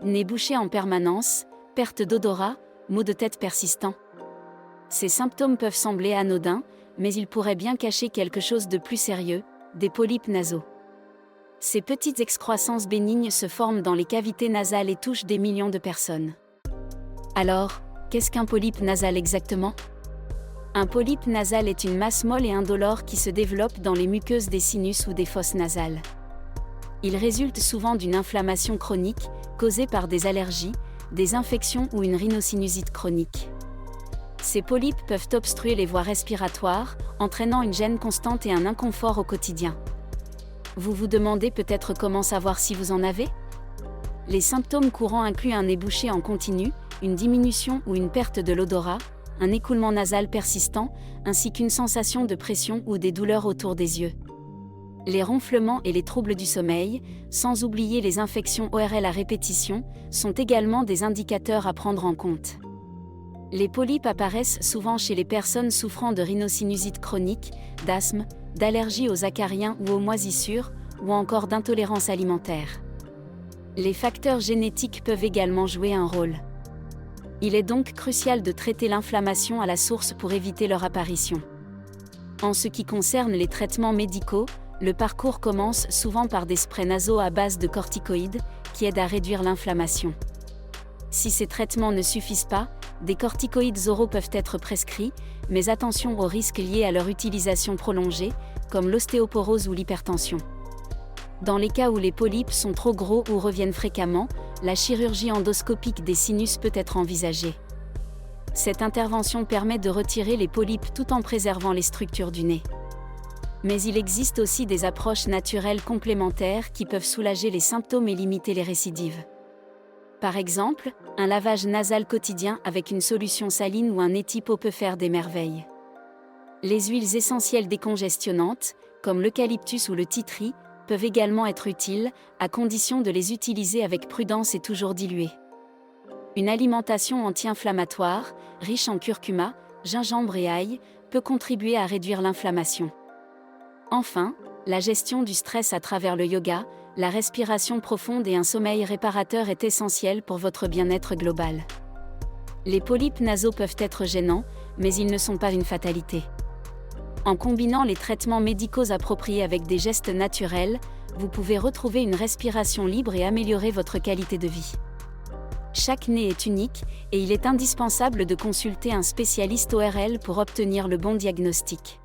Nez bouché en permanence, perte d'odorat, maux de tête persistants. Ces symptômes peuvent sembler anodins, mais ils pourraient bien cacher quelque chose de plus sérieux, des polypes nasaux. Ces petites excroissances bénignes se forment dans les cavités nasales et touchent des millions de personnes. Alors, qu'est-ce qu'un polype nasal exactement ? Un polype nasal est une masse molle et indolore qui se développe dans les muqueuses des sinus ou des fosses nasales. Il résulte souvent d'une inflammation chronique, causée par des allergies, des infections ou une rhinosinusite chronique. Ces polypes peuvent obstruer les voies respiratoires, entraînant une gêne constante et un inconfort au quotidien. Vous vous demandez peut-être comment savoir si vous en avez ? Les symptômes courants incluent un nez bouché en continu, une diminution ou une perte de l'odorat, un écoulement nasal persistant, ainsi qu'une sensation de pression ou des douleurs autour des yeux. Les ronflements et les troubles du sommeil, sans oublier les infections ORL à répétition, sont également des indicateurs à prendre en compte. Les polypes apparaissent souvent chez les personnes souffrant de rhinosinusite chronique, d'asthme, d'allergie aux acariens ou aux moisissures, ou encore d'intolérance alimentaire. Les facteurs génétiques peuvent également jouer un rôle. Il est donc crucial de traiter l'inflammation à la source pour éviter leur apparition. En ce qui concerne les traitements médicaux, le parcours commence souvent par des sprays nasaux à base de corticoïdes, qui aident à réduire l'inflammation. Si ces traitements ne suffisent pas, des corticoïdes oraux peuvent être prescrits, mais attention aux risques liés à leur utilisation prolongée, comme l'ostéoporose ou l'hypertension. Dans les cas où les polypes sont trop gros ou reviennent fréquemment, la chirurgie endoscopique des sinus peut être envisagée. Cette intervention permet de retirer les polypes tout en préservant les structures du nez. Mais il existe aussi des approches naturelles complémentaires qui peuvent soulager les symptômes et limiter les récidives. Par exemple, un lavage nasal quotidien avec une solution saline ou un étipo peut faire des merveilles. Les huiles essentielles décongestionnantes, comme l'eucalyptus ou le tea tree, peuvent également être utiles, à condition de les utiliser avec prudence et toujours diluées. Une alimentation anti-inflammatoire, riche en curcuma, gingembre et ail, peut contribuer à réduire l'inflammation. Enfin, la gestion du stress à travers le yoga, la respiration profonde et un sommeil réparateur est essentiel pour votre bien-être global. Les polypes nasaux peuvent être gênants, mais ils ne sont pas une fatalité. En combinant les traitements médicaux appropriés avec des gestes naturels, vous pouvez retrouver une respiration libre et améliorer votre qualité de vie. Chaque nez est unique, et il est indispensable de consulter un spécialiste ORL pour obtenir le bon diagnostic.